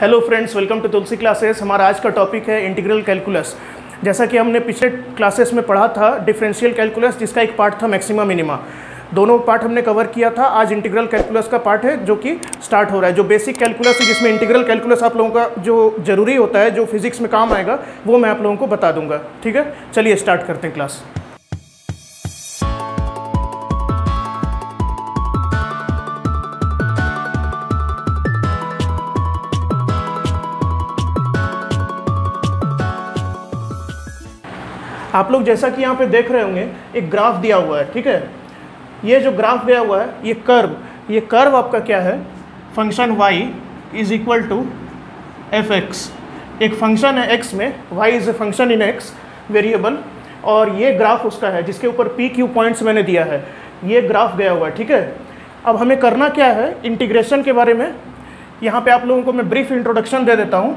Hello friends, welcome to Tulsi classes. हमारा आज का टॉपिक है इंटीग्रल कैलकुलस। जैसा कि हमने पिछले क्लासेस में पढ़ा था डिफरेंशियल कैलकुलस, जिसका एक पार्ट था मैक्सिमा मिनिमा। दोनों पार्ट हमने कवर किया था। आज इंटीग्रल कैलकुलस का पार्ट है जो कि स्टार्ट हो रहा है। जो बेसिक कैलकुलस है, जिसमें इंटीग्रल कैलकुलस आप लोगों का जो जरूरी होता है, जो फिजिक्स में काम आएगा, वो मैं आप लोगों को बता दूंगा। ठीक है, चलिए स्टार्ट करते हैं क्लास। आप लोग जैसा कि यहाँ पे देख रहे होंगे, एक ग्राफ दिया हुआ है। ठीक है, ये जो ग्राफ दिया हुआ है, ये कर्व आपका क्या है, function y is equal to f x. एक फंक्शन है x में, y is a function in x variable, और ये ग्राफ उसका है जिसके ऊपर पी क्यू पॉइंट्स मैंने दिया है। ये ग्राफ गया हुआ है। ठीक है, अब हमें करना क्या है, इंटीग्रेशन के बारे में यहाँ पे आप लोगों को मैं ब्रीफ इंट्रोडक्शन दे देता हूँ।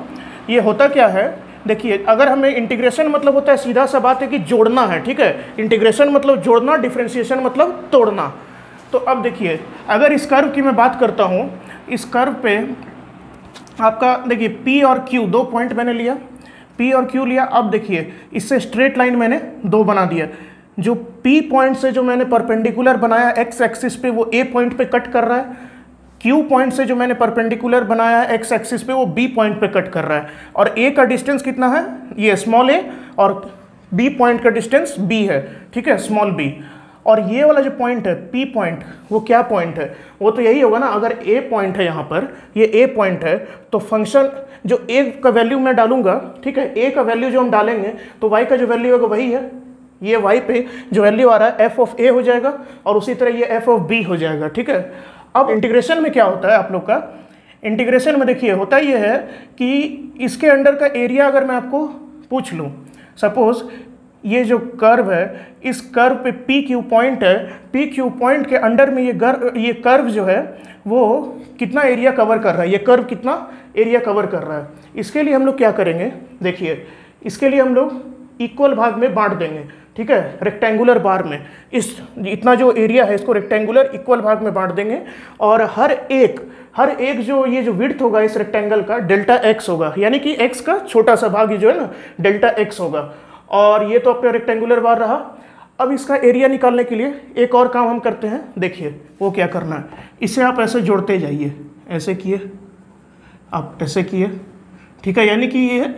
ये होता क्या है, देखिए, अगर हमें इंटीग्रेशन मतलब होता है, सीधा सा बात है कि जोड़ना है। ठीक है, इंटीग्रेशन मतलब जोड़ना, डिफरेंशिएशन मतलब तोड़ना। तो अब देखिए, अगर इस कर्व की मैं बात करता हूँ, इस कर्व पे आपका देखिए P और Q दो पॉइंट मैंने लिया, P और Q लिया। अब देखिए, इससे स्ट्रेट लाइन मैंने दो बना दिया। जो P पॉइंट से जो मैंने परपेंडिकुलर बनाया एक्स एक्सिस पे, वो A पॉइंट पे कट कर रहा है। Q पॉइंट से जो मैंने परपेंडिकुलर बनाया है एक्स एक्सिस पे, वो B पॉइंट पे कट कर रहा है। और A का डिस्टेंस कितना है, ये स्मॉल a, और B पॉइंट का डिस्टेंस B है। ठीक है, स्मॉल b। और ये वाला जो पॉइंट है P पॉइंट, वो क्या पॉइंट है, वो तो यही होगा ना। अगर A पॉइंट है यहाँ पर, ये A पॉइंट है, तो फंक्शन जो A का वैल्यू मैं डालूंगा, ठीक है, A का वैल्यू जो हम डालेंगे, तो Y का जो वैल्यू होगा वही है। ये Y पे जो वैल्यू आ रहा है f ऑफ A हो जाएगा, और उसी तरह ये f ऑफ B हो जाएगा। ठीक है, अब इंटीग्रेशन में क्या होता है आप लोग का, इंटीग्रेशन में देखिए होता ये है कि इसके अंडर का एरिया अगर मैं आपको पूछ लूँ, सपोज ये जो कर्व है, इस कर्व पे पी क्यू पॉइंट है, पी क्यू पॉइंट के अंडर में ये कर्व जो है वो कितना एरिया कवर कर रहा है, ये कर्व कितना एरिया कवर कर रहा है। इसके लिए हम लोग क्या करेंगे, देखिए, इसके लिए हम लोग इक्वल भाग में बांट देंगे। ठीक है, रेक्टेंगुलर बार में इस इतना जो एरिया है, इसको रेक्टेंगुलर इक्वल भाग में बांट देंगे। और हर एक जो ये जो विड्थ होगा इस रेक्टेंगल का, डेल्टा एक्स होगा, यानी कि एक्स का छोटा सा भाग जो है ना, डेल्टा एक्स होगा। और ये तो अपना रेक्टेंगुलर बार रहा। अब इसका एरिया निकालने के लिए एक और काम हम करते हैं। देखिए वो क्या करना है, इसे आप ऐसे जोड़ते जाइए, ऐसे किए, आप ऐसे किए। ठीक है, यानी कि ये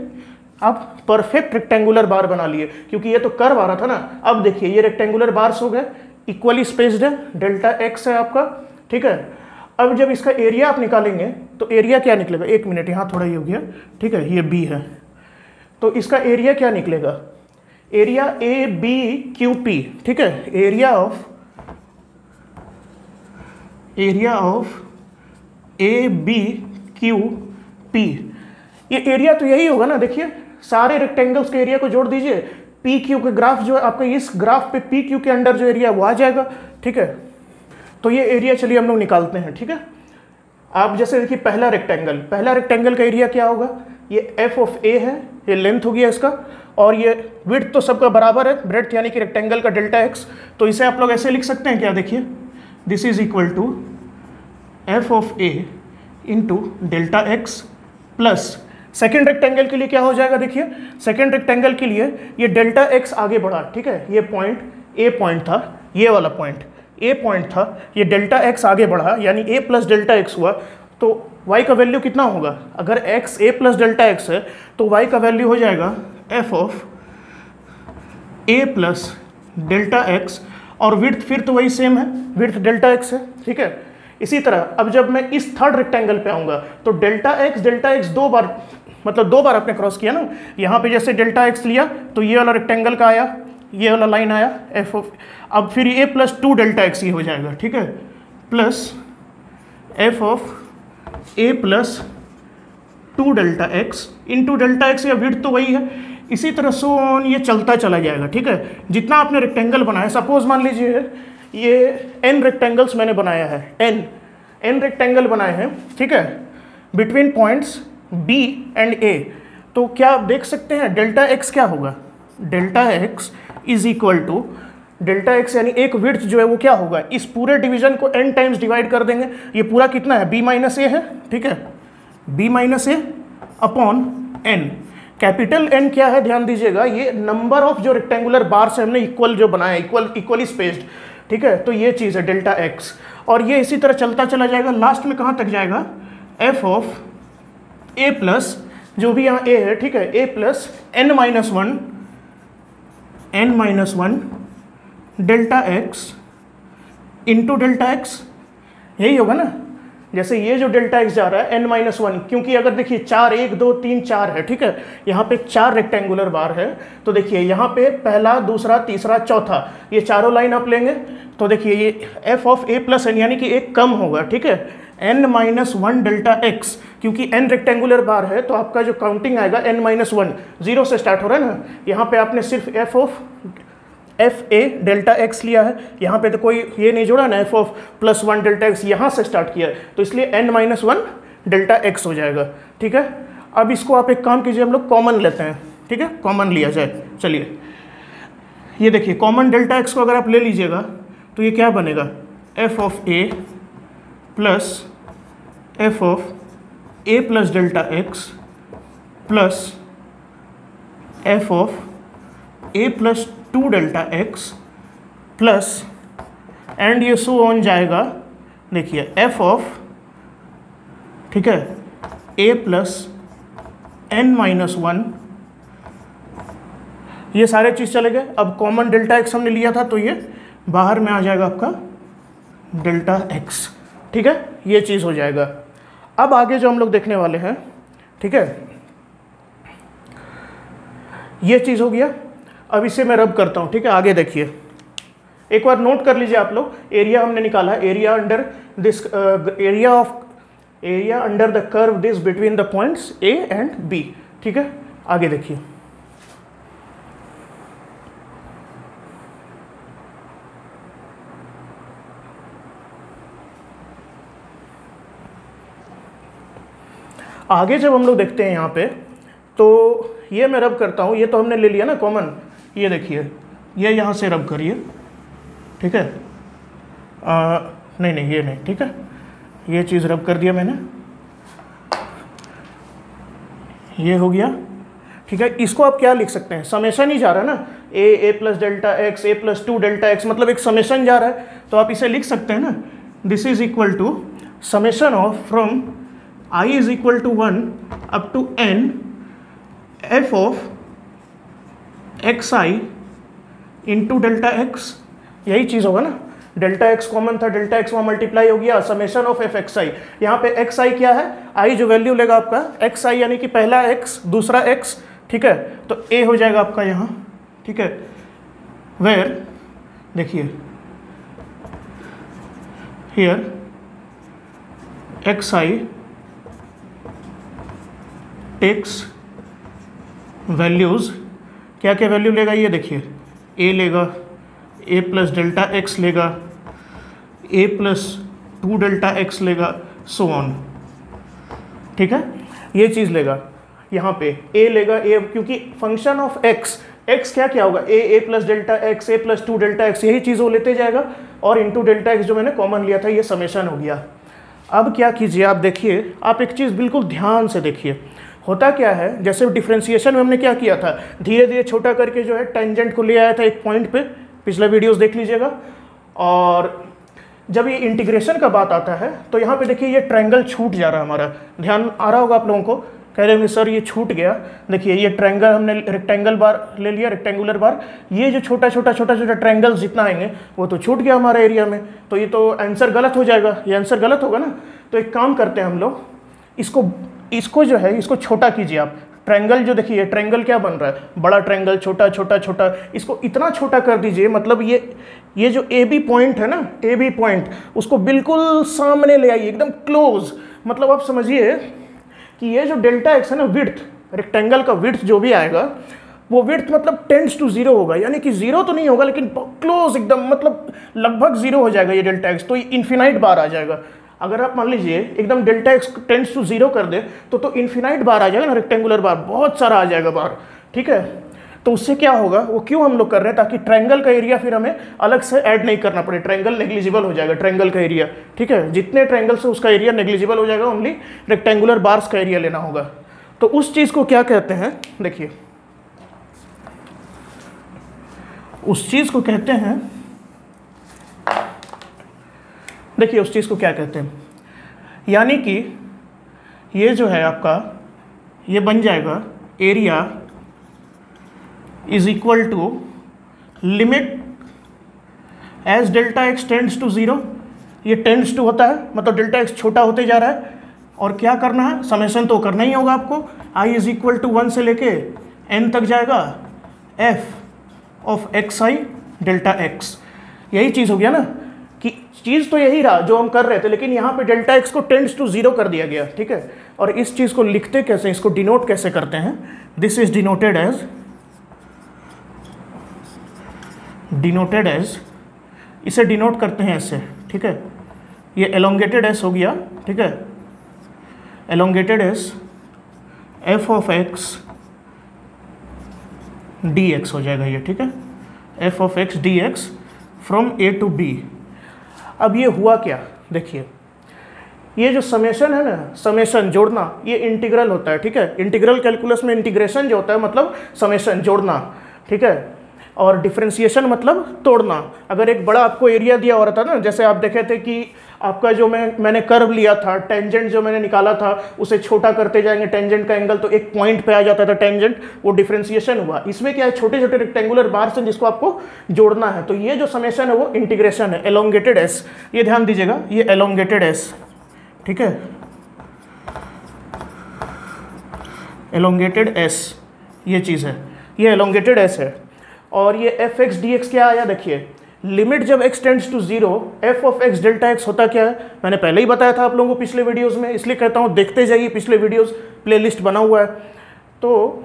आप परफेक्ट रेक्टेंगुलर बार बना लिए, क्योंकि ये तो कर्व आ रहा था ना। अब देखिए, ये रेक्टेंगुलर बार्स हो गए, इक्वली स्पेस्ड है, डेल्टा एक्स है आपका। ठीक है, अब जब इसका एरिया आप निकालेंगे तो एरिया क्या निकलेगा, एक मिनट, यहाँ थोड़ा ये हो गया। ठीक है, ये बी है, तो इसका एरिया क्या निकलेगा, area A B Q P. ठीक है, area of A B Q P. ये एरिया तो यही होगा ना। देखिए, सारे रेक्टेंगल्स के एरिया को जोड़ दीजिए, पी क्यू के ग्राफ जो है आपका, इस ग्राफ पे पी क्यू के अंडर जो एरिया वो आ जाएगा। ठीक है, तो ये एरिया चलिए हम लोग निकालते हैं। ठीक है, आप जैसे देखिए, पहला रेक्टेंगल का एरिया क्या होगा, ये एफ ऑफ ए है, ये लेंथ हो गया इसका, और ये विड्थ तो सबका बराबर है, ब्रेड्थ यानी कि रेक्टेंगल का डेल्टा एक्स। तो इसे आप लोग ऐसे लिख सकते हैं क्या, देखिए, this is equal to f of a into delta x plus, second rectangle के लिए क्या हो जाएगा, देखिए, सेकेंड रेक्टेंगल के लिए ये डेल्टा एक्स आगे बढ़ा। ठीक है, ये पॉइंट ए पॉइंट था, ये वाला पॉइंट ए पॉइंट था, ये डेल्टा एक्स आगे बढ़ा, यानी ए प्लस डेल्टा एक्स हुआ। तो y का वैल्यू कितना होगा, अगर x a plus delta x है, तो y का वैल्यू हो जाएगा f of a plus delta x, और विड्थ फिर तो वही सेम है, विड्थ डेल्टा एक्स है। ठीक है, इसी तरह अब जब मैं इस थर्ड रेक्टेंगल पे आऊँगा, तो डेल्टा एक्स दो बार, मतलब दो बार आपने क्रॉस किया ना। यहाँ पे जैसे डेल्टा एक्स लिया तो ये वाला रेक्टेंगल का आया, ये वाला लाइन आया एफ ऑफ, अब फिर ए प्लस टू डेल्टा एक्स ये हो जाएगा। ठीक है, plus F of A plus two delta x into delta x, या विड्थ तो वही है। इसी तरह सो ऑन ये चलता चला जाएगा। ठीक है, जितना आपने रेक्टेंगल बनाया, सपोज मान लीजिए ये n रेक्टेंगल्स मैंने बनाया है, n रेक्टेंगल बनाए हैं। ठीक है, between points B and A। तो क्या आप देख सकते हैं डेल्टा एक्स क्या होगा, delta x is equal to delta x, यानी एक विड्थ जो है वो क्या होगा, इस पूरे डिवीजन को n टाइम्स डिवाइड कर देंगे। ये पूरा कितना है, B माइनस ए है। ठीक है, B माइनस ए अपॉन n। कैपिटल N क्या है ध्यान दीजिएगा, ये नंबर ऑफ जो रेक्टेंगुलर बार से हमने इक्वल जो बनाया, इक्वली स्पेस्ड, ठीक है, तो ये चीज़ है डेल्टा x। और ये इसी तरह चलता चला जाएगा, लास्ट में कहाँ तक जाएगा, f ऑफ a प्लस जो भी यहाँ a है, ठीक है, a plus n-1 delta x into delta x, यही होगा ना। जैसे ये जो डेल्टा x जा रहा है n-1, क्योंकि अगर देखिए 4 1 2 3 4 है, ठीक है, यहाँ पे 4 रेक्टेंगुलर बार है, तो देखिए यहाँ पे पहला, दूसरा, तीसरा, चौथा, ये चारों लाइन आप लेंगे तो देखिए ये f of a plus n यानी कि एक कम होगा, ठीक है, n-1 डेल्टा x, क्योंकि n रेक्टेंगुलर बार है तो आपका जो काउंटिंग आएगा n-1 0 से स्टार्ट हो रहा है ना। यहाँ पे आपने सिर्फ f of fa delta x लिया है, यहाँ पे तो कोई ये नहीं जोड़ा ना, f of plus 1 delta x यहाँ से स्टार्ट किया है, तो इसलिए n-1 डेल्टा x हो जाएगा, ठीक है। अब इसको आप एक काम कीजिए, हम लोग कॉमन लेते हैं, ठीक है, कॉमन लिया जाए। चलिए ये देखिए कॉमन डेल्टा x को अगर आप ले लीजिएगा तो ये क्या बनेगा, f of a plus f of a plus delta x plus f of a plus 2 delta x plus and ये सो ऑन जाएगा, देखिए f ऑफ, ठीक है, a प्लस n-1, ये सारे चीज़ चले गए। अब कॉमन डेल्टा x हमने लिया था तो ये बाहर में आ जाएगा आपका डेल्टा x, ठीक है, ये चीज़ हो जाएगा। अब आगे जो हम लोग देखने वाले हैं, ठीक है, ये चीज़ हो गया। अब इसे मैं रब करता हूँ, ठीक है, आगे देखिए, एक बार नोट कर लीजिए आप लोग, एरिया हमने निकाला, area under this area under the curve this between the points A and B, ठीक है, आगे देखिए। आगे जब हम लोग देखते हैं यहाँ पे, तो ये मैं रब करता हूँ, ये तो हमने ले लिया ना कॉमन, ये देखिए, ये यहाँ से रब करिए, ठीक है, नहीं ये नहीं, ठीक है, ये चीज़ रब कर दिया मैंने, ये हो गया, ठीक है। इसको आप क्या लिख सकते हैं, समेशन ही जा रहा है ना, a plus delta x, a plus 2 delta x, मतलब एक समेशन जा रहा है, तो आप इसे लिख सकते हैं ना, this is equal to summation of from I is equal to 1 up to n f of xi into delta x, यही चीज़ होगा ना, डेल्टा x कॉमन था, डेल्टा x वहाँ मल्टीप्लाई हो गया, समेशन ऑफ f xi। यहाँ पे xi क्या है, i जो वैल्यू लेगा आपका xi यानी कि पहला x दूसरा x, ठीक है, तो a हो जाएगा आपका यहाँ, ठीक है, वेयर देखिए हियर xi टेक्स वैल्यूज़, क्या क्या वैल्यू लेगा, ये देखिए, a लेगा, a प्लस डेल्टा x लेगा, a प्लस 2 डेल्टा x लेगा, सो ऑन, ठीक है, ये चीज़ लेगा। यहाँ पे a लेगा, a क्योंकि फंक्शन ऑफ x क्या क्या होगा, a plus delta x, a plus 2 delta x, यही चीज़ वो लेते जाएगा, और इंटू डेल्टा x जो मैंने कॉमन लिया था, ये समेशन हो गया। अब क्या कीजिए, आप देखिए, आप एक चीज़ बिल्कुल ध्यान से देखिए, होता क्या है, जैसे डिफरेंशिएशन में हमने क्या किया था, धीरे धीरे छोटा करके जो है टेंजेंट को ले आया था एक पॉइंट पे, पिछला वीडियोस देख लीजिएगा। और जब ये इंटीग्रेशन का बात आता है तो यहाँ पे देखिए ये ट्रायंगल छूट जा रहा है हमारा, ध्यान आ रहा होगा आप लोगों को, कह रहे होंगे सर ये छूट गया। देखिए ये ट्रायंगल हमने रेक्टेंगल बार ले लिया, रेक्टेंगुलर बार, ये जो छोटा छोटा ट्रायंगल्स जितना आएंगे वो तो छूट गया हमारे एरिया में, तो ये तो आंसर गलत हो जाएगा, ये आंसर गलत होगा ना। तो एक काम करते हैं हम लोग, इसको जो है इसको छोटा कीजिए आप। ट्रायंगल जो देखिए ट्रायंगल क्या बन रहा है, बड़ा ट्रायंगल, छोटा छोटा छोटा, इसको इतना छोटा कर दीजिए, मतलब ये जो ए बी पॉइंट है ना, ए बी पॉइंट, उसको बिल्कुल सामने ले आइए, एकदम क्लोज। मतलब आप समझिए कि ये जो डेल्टा एक्स है ना, विड्थ, रेक्टेंगल का विड्थ जो भी आएगा वो विड्थ मतलब टेंड्स टू जीरो होगा, यानी कि जीरो तो नहीं होगा लेकिन क्लोज एकदम, मतलब लगभग जीरो हो जाएगा ये डेल्टा एक्स, तो ये इन्फिनाइट बार आ जाएगा। अगर आप मान लीजिए एकदम delta x tends to zero कर दे तो इन्फिनाइट बार आ जाएगा ना, रेक्टेंगुलर बार बहुत सारा आ जाएगा बार, ठीक है। तो उससे क्या होगा, वो क्यों हम लोग कर रहे हैं, ताकि ट्रायंगल का एरिया फिर हमें अलग से ऐड नहीं करना पड़े, ट्रायंगल नेग्लिजिबल हो जाएगा ट्रायंगल का एरिया, ठीक है। जितने ट्रायंगल से उसका एरिया नेग्लिजिबल हो जाएगा, ओनली रेक्टेंगुलर बार्स का एरिया लेना होगा। तो उस चीज़ को क्या कहते हैं, देखिए उस चीज़ को कहते हैं, देखिए उस चीज़ को क्या कहते हैं, यानी कि ये जो है आपका, ये बन जाएगा area is equal to limit as delta x tends to 0, ये टेंड्स टू होता है मतलब डेल्टा एक्स छोटा होते जा रहा है, और क्या करना है, समेशन तो करना ही होगा आपको, i इज इक्वल टू 1 से लेके n तक जाएगा f of x I delta x. यही चीज़ हो गया ना, कि चीज़ तो यही रहा जो हम कर रहे थे, लेकिन यहाँ पे डेल्टा एक्स को टेंड्स टू 0 कर दिया गया, ठीक है। और इस चीज़ को लिखते कैसे, इसको डिनोट कैसे करते हैं, दिस इज डिनोटेड एज, इसे डिनोट करते हैं ऐसे, ठीक है। ये एलोंगेटेड एस हो गया, ठीक है, elongated S f of x d x हो जाएगा ये, ठीक है, f of x d x from a to b. अब ये हुआ क्या, देखिए ये जो समेशन है ना, समेशन जोड़ना, ये इंटीग्रल होता है, ठीक है। इंटीग्रल कैलकुलस में इंटीग्रेशन जो होता है मतलब समेशन जोड़ना, ठीक है, और डिफरेंशिएशन मतलब तोड़ना। अगर एक बड़ा आपको एरिया दिया हो रहा था ना, जैसे आप देखे थे कि आपका जो मैंने कर्व लिया था, टेंजेंट जो मैंने निकाला था उसे छोटा करते जाएंगे टेंजेंट का एंगल, तो एक पॉइंट पे आ जाता था टेंजेंट, वो डिफरेंशिएशन हुआ। इसमें क्या है, छोटे छोटे रेक्टेंगुलर बार्स हैं जिसको आपको जोड़ना है, तो ये जो समेशन है वो इंटीग्रेशन है, एलोंगेटेड एस, ये ध्यान दीजिएगा, ये एलोंगेटेड एस, ठीक है, एलोंगेटेड एस ये चीज़ है, ये एलोंगेटेड एस है। और ये एफ एक्स डी एक्स क्या आया, देखिए लिमिट जब x tends to 0 f of x delta x होता क्या है, मैंने पहले ही बताया था आप लोगों को पिछले वीडियोस में, इसलिए कहता हूँ देखते जाइए, पिछले वीडियोस प्लेलिस्ट बना हुआ है। तो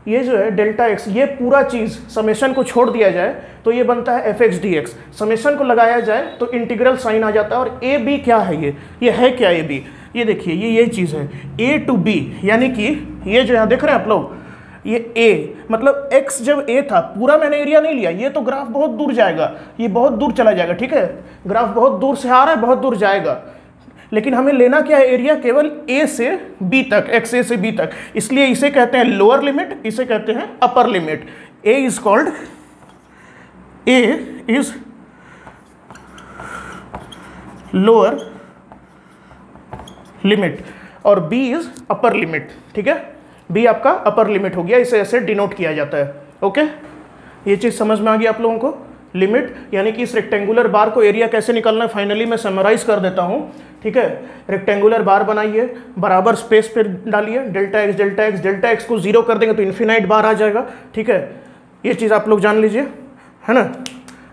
ये जो है डेल्टा एक्स, ये पूरा चीज़ समेशन को छोड़ दिया जाए तो ये बनता है F x d x, summation को लगाया जाए तो इंटीग्रल साइन आ जाता है। और ए बी क्या है, ये है क्या ए बी, ये देखिए ये चीज़ है ए टू बी, यानी कि ये जो यहाँ देख रहे हैं आप लोग, ये a मतलब x जब a था, पूरा मैंने एरिया नहीं लिया, ये तो ग्राफ बहुत दूर जाएगा, ये बहुत दूर चला जाएगा, ठीक है, ग्राफ बहुत दूर से आ रहा है, बहुत दूर जाएगा, लेकिन हमें लेना क्या है, एरिया केवल a से b तक, x a से b तक, इसलिए इसे कहते हैं लोअर लिमिट, इसे कहते हैं upper limit. a is called, a is lower limit और b इज अपर लिमिट, ठीक है, बी आपका अपर लिमिट हो गया, इसे ऐसे डिनोट किया जाता है। ओके, ये चीज़ समझ में आ गई आप लोगों को, लिमिट यानी कि इस रेक्टेंगुलर बार को एरिया कैसे निकालना है, फाइनली मैं समराइज कर देता हूँ, ठीक है। रेक्टेंगुलर बार बनाइए, बराबर स्पेस पे डालिए, delta x delta x, delta x को 0 कर देंगे तो इन्फिनाइट बार आ जाएगा, ठीक है। ये चीज़ आप लोग जान लीजिए, है ना,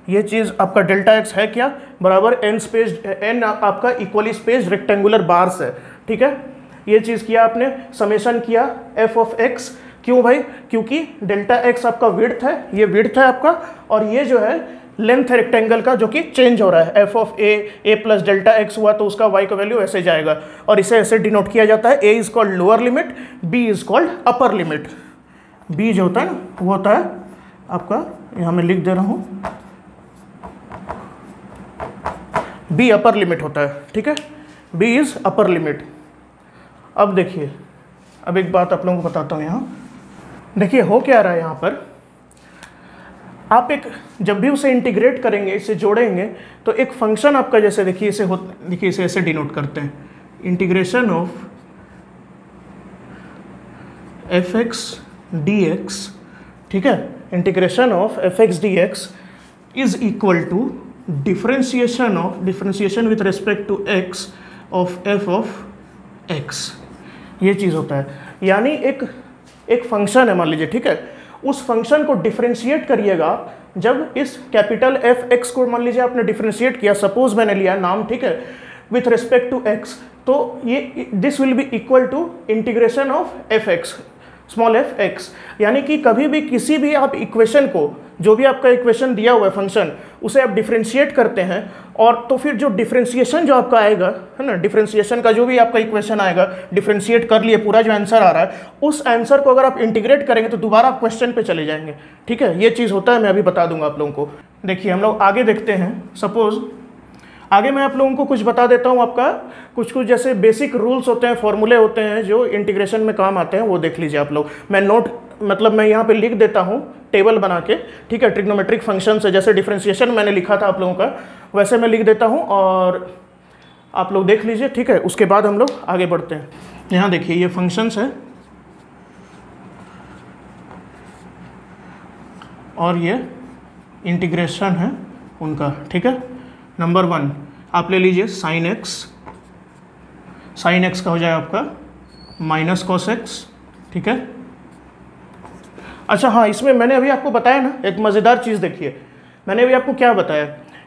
ये चीज़ आपका डेल्टा एक्स है क्या, बराबर एन स्पेस, एन आपका इक्वली स्पेस रेक्टेंगुलर बार्स है, ठीक है। ये चीज़ किया आपने, समेशन किया एफ ऑफ एक्स, क्यों भाई, क्योंकि डेल्टा एक्स आपका विड्थ है, ये विड्थ है आपका, और ये जो है लेंथ है रेक्टेंगल का जो कि चेंज हो रहा है, f of A plus delta x हुआ तो उसका वाई का वैल्यू ऐसे जाएगा, और इसे ऐसे डिनोट किया जाता है, A is called lower limit, B is called upper limit. B जो होता है ना वो होता है आपका, यहाँ मैं लिख दे रहा हूँ, बी अपर लिमिट होता है, ठीक है, बी इज अपर लिमिट। अब देखिए, अब एक बात आप लोगों को बताता हूँ, यहाँ देखिए हो क्या रहा है, यहाँ पर आप एक जब भी उसे इंटीग्रेट करेंगे, इसे जोड़ेंगे तो एक फंक्शन आपका, जैसे देखिए इसे देखिए इसे ऐसे डिनोट करते हैं, integration of f x d x, ठीक है, integration of f x d x is equal to differentiation with respect to x of F of x. ये चीज़ होता है, यानी एक फंक्शन है मान लीजिए, ठीक है, उस फंक्शन को डिफरेंशिएट करिएगा जब इस कैपिटल एफ एक्स को मान लीजिए आपने डिफरेंशिएट किया, सपोज मैंने लिया नाम, ठीक है, विथ रिस्पेक्ट टू एक्स, तो ये this will be equal to integration of f x small f x, यानी कि कभी भी किसी भी आप इक्वेशन को, जो भी आपका इक्वेशन दिया हुआ है फंक्शन, उसे आप डिफरेंशिएट करते हैं, और तो फिर जो डिफरेंशिएशन जो आपका आएगा, है ना, डिफरेंशिएशन का जो भी आपका इक्वेशन आएगा, डिफरेंशिएट कर लिए पूरा जो आंसर आ रहा है, उस आंसर को अगर आप इंटीग्रेट करेंगे तो दोबारा आप क्वेश्चन पे चले जाएंगे, ठीक है। ये चीज़ होता है, मैं अभी बता दूंगा आप लोगों को। देखिए हम लोग आगे देखते हैं, सपोज आगे मैं आप लोगों को कुछ बता देता हूँ, आपका कुछ कुछ जैसे बेसिक रूल्स होते हैं, फॉर्मूले होते हैं जो इंटीग्रेशन में काम आते हैं, वो देख लीजिए आप लोग। मैं नोट मतलब मैं यहाँ पे लिख देता हूँ टेबल बना के, ठीक है। ट्रिग्नोमेट्रिक फंक्शन से जैसे डिफरेंशिएशन मैंने लिखा था आप लोगों का, वैसे मैं लिख देता हूँ और आप लोग देख लीजिए, ठीक है। उसके बाद हम लोग आगे बढ़ते हैं। यहाँ देखिए ये फंक्शंस है और ये इंटीग्रेशन है उनका, ठीक है। नंबर 1 आप ले लीजिए साइन एक्स। साइन एक्स का हो जाएगा आपका माइनस कॉस एक्स, ठीक है। अच्छा हाँ, इसमें मैंने अभी आपको बताया ना एक मज़ेदार चीज़, देखिए मैंने अभी आपको क्या बताया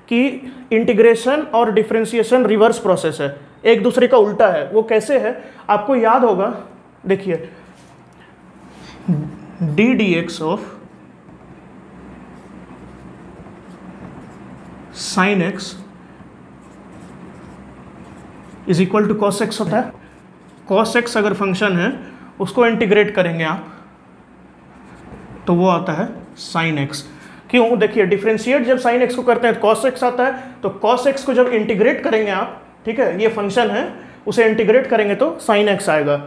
कि इंटीग्रेशन और डिफरेंशिएशन रिवर्स प्रोसेस है, एक दूसरे का उल्टा है। वो कैसे है आपको याद होगा, देखिए d D x of sine x is equal to cos x होता है। कॉस एक्स अगर फंक्शन है उसको इंटीग्रेट करेंगे आप तो वो आता है साइन एक्स। क्यों, देखिए डिफरेंशिएट जब साइन एक्स को करते हैं तो कॉस एक्स आता है, तो कॉस एक्स को जब इंटीग्रेट करेंगे आप, ठीक है, ये फंक्शन है उसे इंटीग्रेट करेंगे तो साइन एक्स आएगा,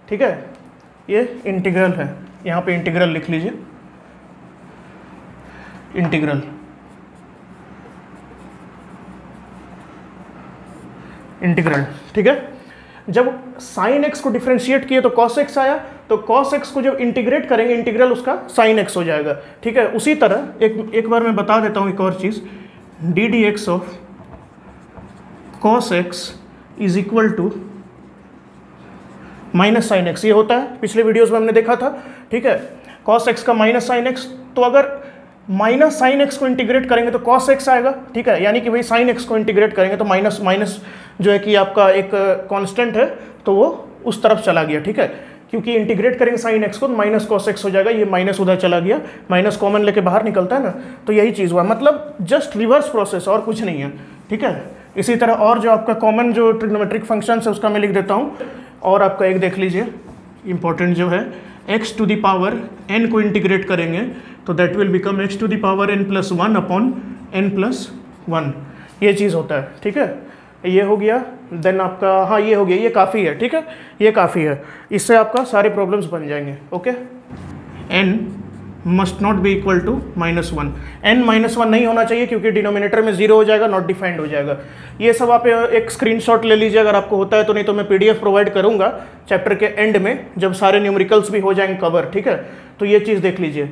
ठीक है। ये इंटीग्रल है, यहाँ पे इंटीग्रल लिख लीजिए, इंटीग्रल इंटीग्रल, ठीक है। जब साइन एक्स को डिफरेंशिएट किए तो कॉस एक्स आया, तो कॉस एक्स को जब इंटीग्रेट करेंगे इंटीग्रल उसका साइन एक्स हो जाएगा, ठीक है। उसी तरह एक बार मैं बता देता हूँ एक और चीज़, D D x of cos X is equal to minus sine X, ये होता है, पिछले वीडियोस में हमने देखा था, ठीक है। कॉस एक्स का माइनस साइन एक्स, तो अगर माइनस साइन एक्स को इंटीग्रेट करेंगे तो कॉस एक्स आएगा, ठीक है। यानी कि वही साइन एक्स को इंटीग्रेट करेंगे तो माइनस माइनस जो है कि आपका एक कांस्टेंट है तो वो उस तरफ चला गया, ठीक है। क्योंकि इंटीग्रेट करेंगे साइन एक्स को तो माइनस कॉस एक्स हो जाएगा, ये माइनस उधर चला गया, माइनस कॉमन लेके बाहर निकलता है ना, तो यही चीज़ हुआ, मतलब जस्ट रिवर्स प्रोसेस और कुछ नहीं है, ठीक है। इसी तरह और जो आपका कॉमन जो ट्रिग्नोमेट्रिक फंक्शन है उसका मैं लिख देता हूँ, और आपका एक देख लीजिए इंपॉर्टेंट जो है, x to the power n को इंटीग्रेट करेंगे तो that will become x to the power n+1 upon n+1, ये चीज़ होता है, ठीक है। ये हो गया, देन आपका हाँ ये हो गया, ये काफ़ी है, ठीक है, ये काफ़ी है, इससे आपका सारे प्रॉब्लम्स बन जाएंगे, okay. n must not be equal to -1, n -1 नहीं होना चाहिए क्योंकि डिनोमिनेटर में 0 हो जाएगा, नॉट डिफाइंड हो जाएगा। ये सब आप एक स्क्रीनशॉट ले लीजिए अगर आपको होता है तो, नहीं तो मैं PDF प्रोवाइड करूंगा चैप्टर के एंड में जब सारे न्यूमेरिकल्स भी हो जाएंगे कवर, ठीक है। तो ये चीज़ देख लीजिए।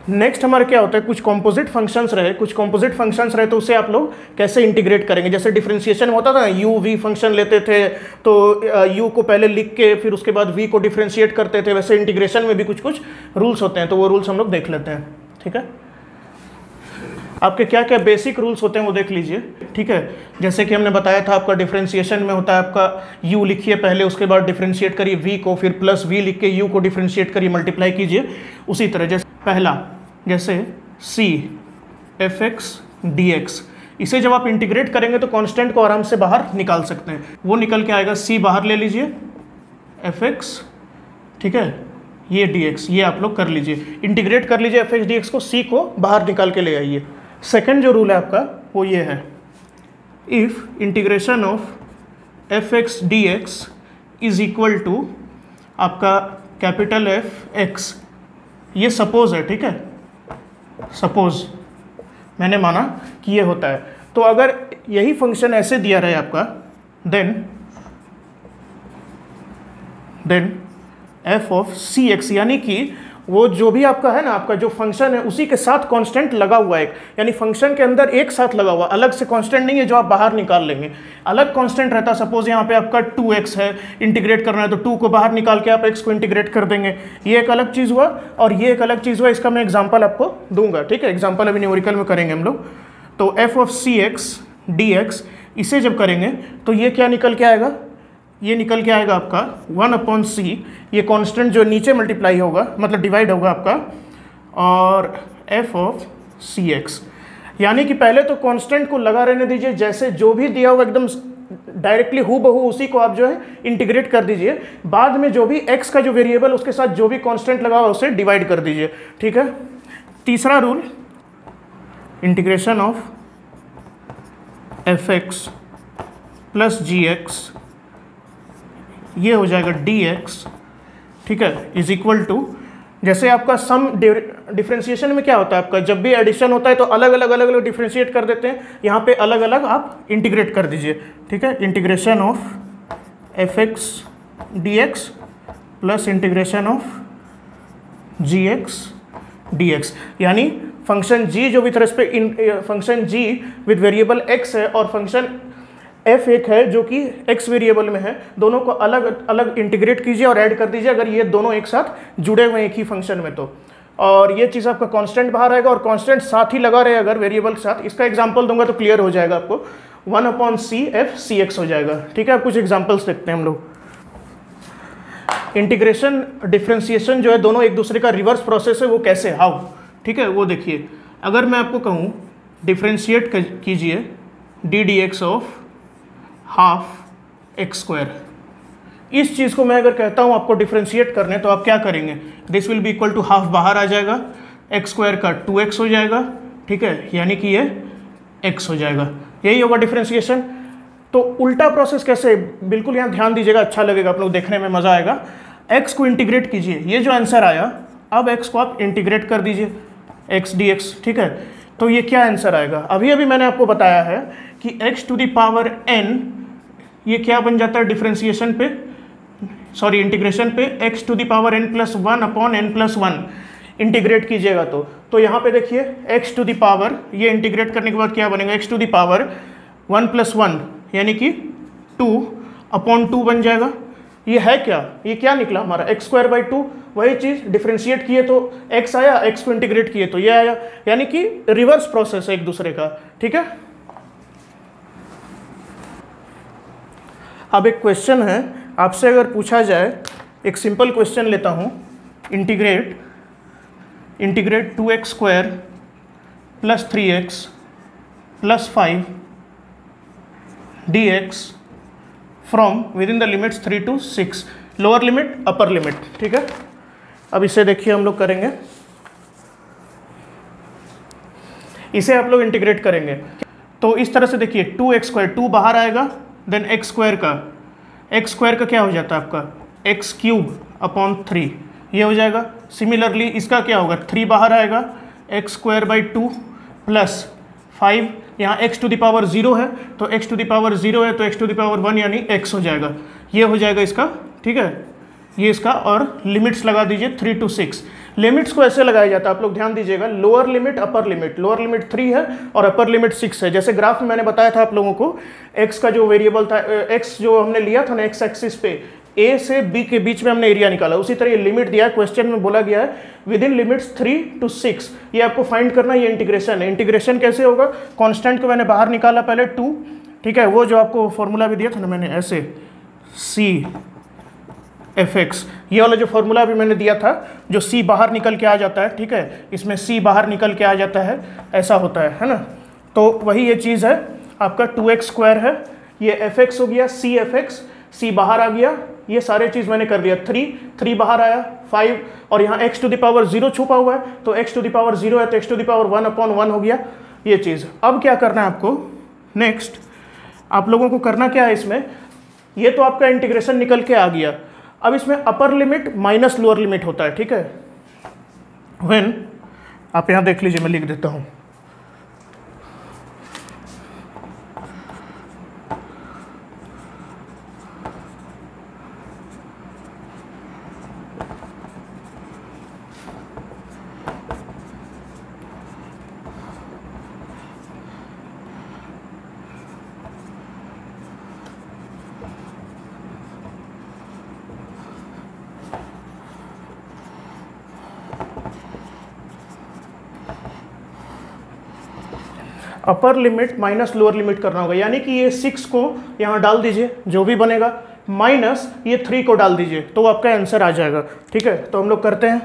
नेक्स्ट हमारे क्या होता है, कुछ कॉम्पोजिट फंक्शंस रहे, कुछ कॉम्पोजिट फंक्शंस रहे तो उसे आप लोग कैसे इंटीग्रेट करेंगे। जैसे डिफरेंशिएशन होता था, u v फंक्शन लेते थे तो u को पहले लिख के फिर उसके बाद v को डिफरेंशिएट करते थे, वैसे इंटीग्रेशन में भी कुछ कुछ रूल्स होते हैं, तो वो रूल्स हम लोग देख लेते हैं, ठीक है। आपके क्या क्या बेसिक रूल्स होते हैं वो देख लीजिए, ठीक है। जैसे कि हमने बताया था आपका डिफरेंशिएशन में होता है आपका u लिखिए पहले, उसके बाद डिफरेंशिएट करिए v को, फिर प्लस v लिख के u को डिफरेंशिएट करिए, मल्टीप्लाई कीजिए। उसी तरह जैसे पहला जैसे c f(x) dx, इसे जब आप इंटीग्रेट करेंगे तो कांस्टेंट को आराम से बाहर निकाल सकते हैं, वो निकल के आएगा, c बाहर ले लीजिए f(x), ठीक है, ये dx, ये आप लोग कर लीजिए, इंटीग्रेट कर लीजिए f(x) dx को, c को बाहर निकाल के ले आइए। सेकंड जो रूल है आपका वो ये है, if integration of f(x) dx is equal to आपका कैपिटल F(x), ये सपोज है, ठीक है, सपोज मैंने माना कि ये होता है, तो अगर यही फंक्शन ऐसे दिया रहे आपका, देन f ऑफ cx, यानी कि वो जो भी आपका है ना, आपका जो फंक्शन है उसी के साथ कांस्टेंट लगा हुआ है, यानी फंक्शन के अंदर एक साथ लगा हुआ, अलग से कांस्टेंट नहीं है जो आप बाहर निकाल लेंगे, अलग कांस्टेंट रहता। सपोज यहाँ पे आपका 2x है, इंटीग्रेट करना है तो 2 को बाहर निकाल के आप x को इंटीग्रेट कर देंगे, ये एक अलग चीज़ हुआ, और ये एक अलग चीज़ हुआ। इसका मैं एग्जाम्पल आपको दूंगा, ठीक है, एग्जाम्पल अभी न्यूमेरिकल में करेंगे हम लोग। तो f ऑफ cx dx, इसे जब करेंगे तो ये क्या निकल के आएगा, ये निकल के आएगा आपका 1/c, ये कांस्टेंट जो नीचे मल्टीप्लाई होगा मतलब डिवाइड होगा आपका, और f ऑफ cx, यानी कि पहले तो कांस्टेंट को लगा रहने दीजिए, जैसे जो भी दिया हुआ एकदम डायरेक्टली हूबहू उसी को आप जो है इंटीग्रेट कर दीजिए, बाद में जो भी x का जो वेरिएबल उसके साथ जो भी कांस्टेंट लगा हुआ उसे डिवाइड कर दीजिए, ठीक है। तीसरा rule, integration of fx plus gx, ये हो जाएगा dx, ठीक है, इज इक्वल टू, जैसे आपका सम डिफ्रेंशिएशन में क्या होता है आपका, जब भी एडिशन होता है तो अलग अलग डिफ्रेंशिएट कर देते हैं, यहाँ पे अलग अलग आप इंटीग्रेट कर दीजिए, ठीक है, integration of fx dx plus integration of gx dx, यानी फंक्शन g जो with respect function g with variable x है और फंक्शन f एक है जो कि x वेरिएबल में है, दोनों को अलग अलग इंटीग्रेट कीजिए और ऐड कर दीजिए अगर ये दोनों एक साथ जुड़े हुए हैं एक ही फंक्शन में तो, और ये चीज़ आपका कांस्टेंट बाहर आएगा और कांस्टेंट साथ ही लगा रहे अगर वेरिएबल के साथ, इसका एग्जांपल दूंगा तो क्लियर हो जाएगा आपको, 1/c(f) cx हो जाएगा, ठीक है। अब कुछ एग्जांपल्स देखते हैं हम लोग। इंटीग्रेशन डिफ्रेंशिएशन जो है दोनों एक दूसरे का रिवर्स प्रोसेस है, वो कैसे, हाउ, ठीक है, वो देखिए। अगर मैं आपको कहूँ डिफ्रेंशिएट कीजिए D D x of half x square, इस चीज़ को मैं अगर कहता हूँ आपको डिफ्रेंशिएट करने तो आप क्या करेंगे, this will be equal to half बाहर आ जाएगा, एक्स स्क्वायर का 2x हो जाएगा, ठीक है, यानी कि ये x हो जाएगा, यही होगा डिफ्रेंशिएशन। तो उल्टा प्रोसेस कैसे, बिल्कुल यहाँ ध्यान दीजिएगा, अच्छा लगेगा, आप लोग देखने में मज़ा आएगा। x को इंटीग्रेट कीजिए, ये जो आंसर आया, अब x को आप इंटीग्रेट कर दीजिए x dx, ठीक है, तो ये क्या आंसर आएगा, अभी अभी मैंने आपको बताया है कि x to the power n, ये क्या बन जाता है डिफ्रेंशिएशन पे, सॉरी इंटीग्रेशन पे, x to the power n plus 1/n+1 integrate कीजिएगा तो यहाँ पे देखिए x टू द पावर, ये इंटीग्रेट करने के बाद क्या बनेगा, x टू द पावर 1+1 यानी कि 2/2 बन जाएगा। ये है क्या, ये क्या निकला हमारा x²/2, वही चीज़ डिफ्रेंशिएट किए तो x आया, x को इंटीग्रेट किए तो ये आया, यानी कि रिवर्स प्रोसेस है एक दूसरे का, ठीक है। अब एक क्वेश्चन है, आपसे अगर पूछा जाए, एक सिंपल क्वेश्चन लेता हूँ, integrate 2x² plus 3x plus 5 dx from with in the limits 3 to 6, lower limit upper limit, ठीक है। अब इसे देखिए हम लोग करेंगे, इसे आप लोग इंटीग्रेट करेंगे तो इस तरह से देखिए 2x², 2 बाहर आएगा, देन x² का क्या हो जाता है आपका x³ ये हो जाएगा। सिमिलरली इसका क्या होगा, 3 बाहर आएगा, x²/2 प्लस 5, यहाँ x टू द पावर 0 है तो x टू द पावर 0 है तो x टू द पावर 1 यानी x हो जाएगा, ये हो जाएगा इसका, ठीक है, ये इसका, और लिमिट्स लगा दीजिए 3 to 6। लिमिट्स को ऐसे लगाया जाता है, आप लोग ध्यान दीजिएगा, lower limit upper limit, lower limit 3 है और अपर लिमिट 6 है। जैसे ग्राफ में मैंने बताया था आप लोगों को, x का जो वेरिएबल था, x जो हमने लिया था ना x एक्सिस पे, a से b के बीच में हमने एरिया निकाला, उसी तरह ये लिमिट दिया है, क्वेश्चन में बोला गया है विद इन लिमिट्स 3 to 6, ये आपको फाइंड करना, ये इंटीग्रेशन है। इंटीग्रेशन कैसे होगा, कांस्टेंट को मैंने बाहर निकाला पहले 2, ठीक है, वो जो आपको फॉर्मूला भी दिया था ना मैंने ऐसे c(f(x), ये वाला जो फॉर्मूला भी मैंने दिया था, जो c बाहर निकल के आ जाता है, ठीक है, इसमें c बाहर निकल के आ जाता है, ऐसा होता है ना, तो वही ये चीज़ है, आपका 2x² है, ये fx हो गया, c(f(x), c बाहर आ गया, ये सारे चीज़ मैंने कर दिया, 3 बाहर आया, 5, और यहाँ x टू द पावर 0 छुपा हुआ है तो x टू द पावर 0 है तो x टू द पावर 1/1 हो गया, ये चीज़। अब क्या करना है आपको, नेक्स्ट आप लोगों को करना क्या है इसमें, ये तो आपका इंटीग्रेशन निकल के आ गया, अब इसमें upper limit minus lower limit होता है, ठीक है, व्हेन, आप यहाँ देख लीजिए, मैं लिख देता हूँ, upper limit minus lower limit करना होगा, यानी कि ये 6 को यहाँ डाल दीजिए, जो भी बनेगा, माइनस ये 3 को डाल दीजिए तो आपका आंसर आ जाएगा, ठीक है। तो हम लोग करते हैं,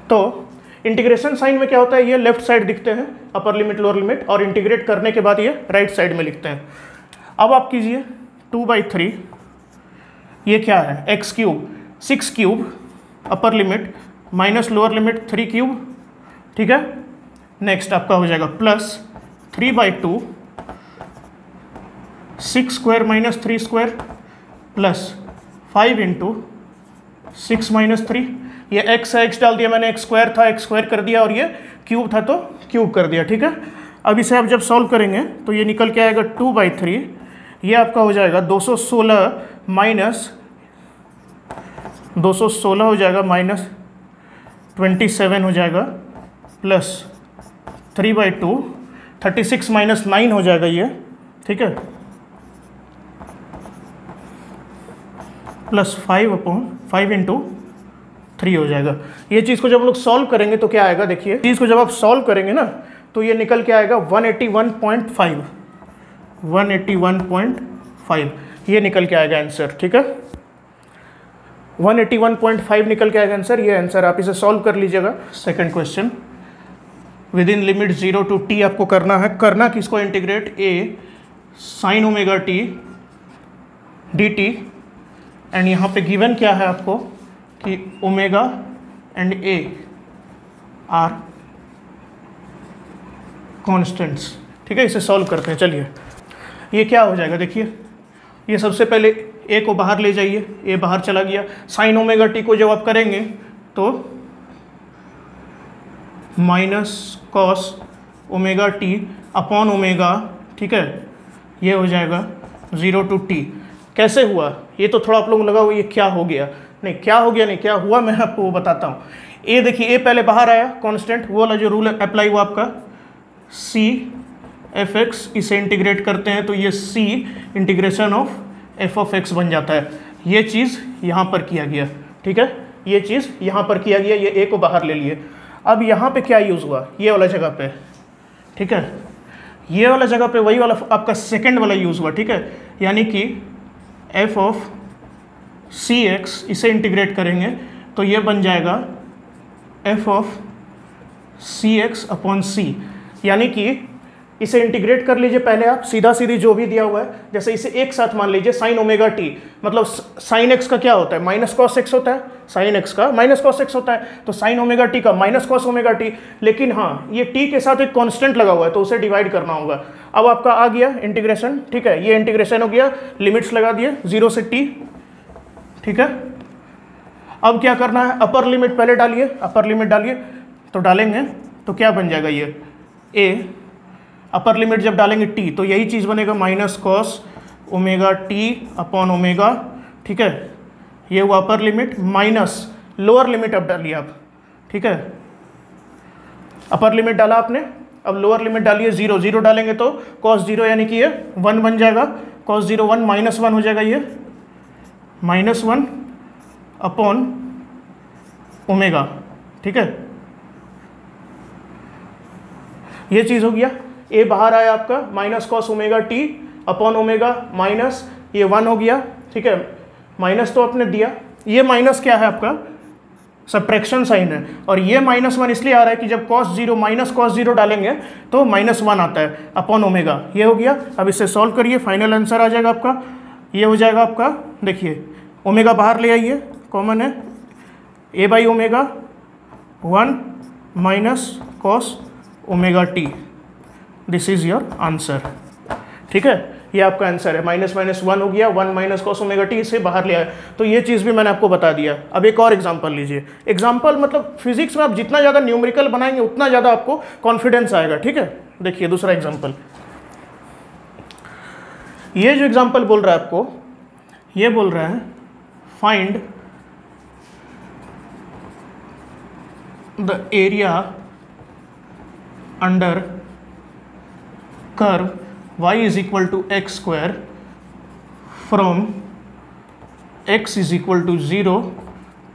तो इंटीग्रेशन साइन में क्या होता है, ये लेफ्ट साइड दिखते हैं अपर लिमिट लोअर लिमिट, और इंटीग्रेट करने के बाद ये राइट साइड में लिखते हैं। अब आप कीजिए 2/3, ये क्या है x³ 6³ upper limit minus lower limit 3³, ठीक है। नेक्स्ट आपका हो जाएगा plus 3/2 6 square minus 3 square plus 5 into 6 minus 3, ये x है, x डाल दिया मैंने, x स्क्वायर था x स्क्वायर कर दिया, और ये क्यूब था तो क्यूब कर दिया, ठीक है। अब इसे आप जब सॉल्व करेंगे तो ये निकल के आएगा 2/3, ये आपका हो जाएगा 216 माइनस 216 हो जाएगा माइनस 27 हो जाएगा प्लस 3/2, 36 माइनस 9 हो जाएगा ये, ठीक है, प्लस 5/5 इंटू 3 हो जाएगा। ये चीज़ को जब हम लोग सॉल्व करेंगे तो क्या आएगा, देखिए चीज़ को जब आप सॉल्व करेंगे ना तो ये निकल के आएगा 181.5, 181.5 ये निकल के आएगा आंसर, ठीक है। 181.5 निकल के आएगा आंसर, ये आंसर आप इसे सॉल्व कर लीजिएगा। Second question, with in limit 0 to t आपको करना है, करना किसको, integrate a sin omega t dt, and यहाँ पे गिवन क्या है आपको कि omega and a are constants, ठीक है। इसे सॉल्व करते हैं, चलिए। ये क्या हो जाएगा, देखिए ये सबसे पहले a को बाहर ले जाइए, a बाहर चला गया, साइन ओमेगा t को जब आप करेंगे तो minus cos omega t upon omega, ठीक है, ये हो जाएगा 0 to t। कैसे हुआ ये तो थोड़ा आप लोगों को लगा हुआ ये क्या हो गया, नहीं क्या हो गया, नहीं क्या हुआ मैं आपको वो बताता हूँ। ए देखिए, ए पहले बाहर आया कांस्टेंट, वो वाला जो रूल अप्लाई हुआ आपका सी एफ एक्स, इसे इंटीग्रेट करते हैं तो ये C integration of F of X बन जाता है। ये चीज़ यहाँ पर किया गया, ठीक है, ये चीज़ यहाँ पर किया गया, ये ए को बाहर ले लिए। अब यहाँ पे क्या यूज़ हुआ, ये वाला जगह पे, ठीक है, ये वाला जगह पे वही वाला आपका सेकंड वाला यूज़ हुआ, ठीक है, यानी कि एफ ऑफ सी एक्स, इसे इंटीग्रेट करेंगे तो ये बन जाएगा F of C X upon C, यानी कि इसे इंटीग्रेट कर लीजिए पहले आप, सीधा सीधी जो भी दिया हुआ है, जैसे इसे एक साथ मान लीजिए साइन ओमेगा टी, मतलब साइन एक्स का क्या होता है, माइनस कॉस एक्स होता है, साइन एक्स का माइनस कॉस एक्स होता है, तो साइन ओमेगा टी का माइनस कॉस ओमेगा टी, लेकिन हाँ ये टी के साथ एक कांस्टेंट लगा हुआ है तो उसे डिवाइड करना होगा। अब आपका आ गया इंटीग्रेशन, ठीक है, ये इंटीग्रेशन हो गया, लिमिट्स लगा दिए 0 से t, ठीक है। अब क्या करना है, अपर लिमिट पहले डालिए, अपर लिमिट डालिए, तो डालेंगे तो क्या बन जाएगा ये a, अपर लिमिट जब डालेंगे t तो यही चीज़ बनेगा minus cos omega t upon omega, ठीक है, ये हुआ upper limit, minus lower limit अब डालिए आप, ठीक है, अपर लिमिट डाला आपने, अब लोअर लिमिट डालिए 0, 0 डालेंगे तो कॉस 0 यानी कि ये 1 बन जाएगा, कॉस 0 1 माइनस 1 हो जाएगा, ये माइनस 1 अपॉन ओमेगा, ठीक है, ये चीज़ हो गया। ए बाहर आया आपका minus cos omega T upon omega, minus ये 1 हो गया, ठीक है, माइनस तो आपने दिया, ये माइनस क्या है आपका सब्ट्रैक्शन साइन है, और ये माइनस 1 इसलिए आ रहा है कि जब कॉस 0 माइनस कॉस 0 डालेंगे तो माइनस 1 आता है अपॉन ओमेगा, ये हो गया। अब इसे सॉल्व करिए, फाइनल आंसर आ जाएगा आपका, ये हो जाएगा आपका, देखिए ओमेगा बाहर ले आइए, कॉमन है, A by omega 1 minus cos omega T, this is your answer, ठीक है, ये आपका आंसर है। माइनस माइनस 1 हो गया, 1 माइनस कॉस ओमेगा टी, इसे बाहर ले आया, तो ये चीज़ भी मैंने आपको बता दिया। अब एक और एग्जांपल लीजिए, एग्जांपल मतलब फिजिक्स में आप जितना ज़्यादा न्यूमेरिकल बनाएंगे उतना ज़्यादा आपको कॉन्फिडेंस आएगा, ठीक है। देखिए दूसरा एग्जांपल, ये जो एग्जांपल बोल रहा है आपको, ये बोल रहा है find the area under curve y is equal to x square from x is equal to 0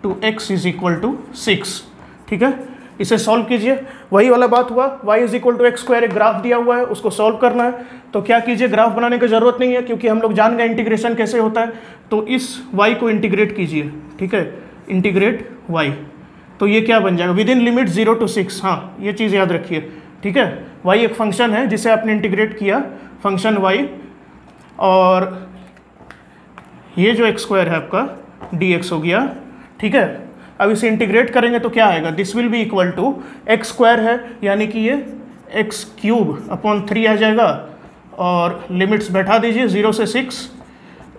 to x is equal to 6, ठीक है। इसे सॉल्व कीजिए, वही वाला बात हुआ, y is equal to x square एक ग्राफ दिया हुआ है, उसको सॉल्व करना है, तो क्या कीजिए, ग्राफ बनाने की ज़रूरत नहीं है क्योंकि हम लोग जान गए इंटीग्रेशन कैसे होता है, तो इस y को इंटीग्रेट कीजिए, ठीक है, इंटीग्रेट y, तो ये क्या बन जाएगा, विद इन लिमिट 0 to 6, हाँ ये चीज़ याद रखिए, ठीक है। y एक फंक्शन है जिसे आपने इंटीग्रेट किया, फंक्शन y, और ये जो x स्क्वायर है आपका dx हो गया, ठीक है। अब इसे इंटीग्रेट करेंगे तो क्या आएगा, this will be equal to x square है यानी कि ये x क्यूब अपॉन 3 आ जाएगा, और लिमिट्स बैठा दीजिए 0 से 6,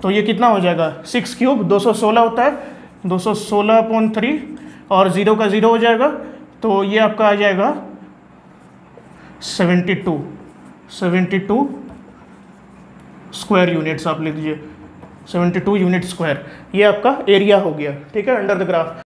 तो ये कितना हो जाएगा 6 क्यूब 216 होता है, 216/3 और 0 का 0 हो जाएगा, तो ये आपका आ जाएगा 72 स्क्वायर यूनिट्स, आप लिख दीजिए 72 यूनिट स्क्वायर। ये आपका एरिया हो गया, ठीक है, अंडर द ग्राफ।